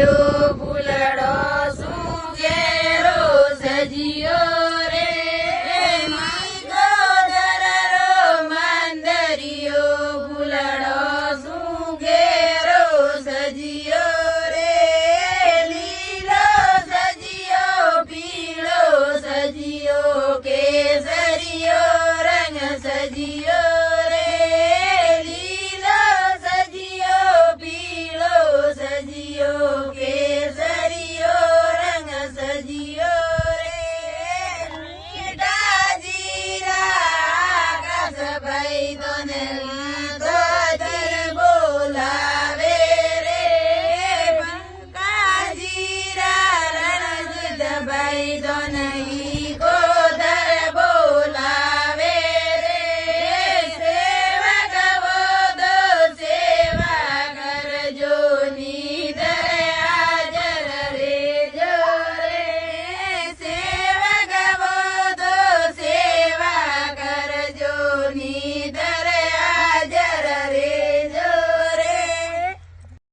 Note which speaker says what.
Speaker 1: ફૂલડો સુગેરો સજિયો રે માંગો દરરો મંદરિયો ફૂલડો સુગેરો સજિયો રે લીલો સજિયો પીળો સજિયો કેસરિયો રંગ સજિયો રે લીલો સજિયો પીળો સજિયો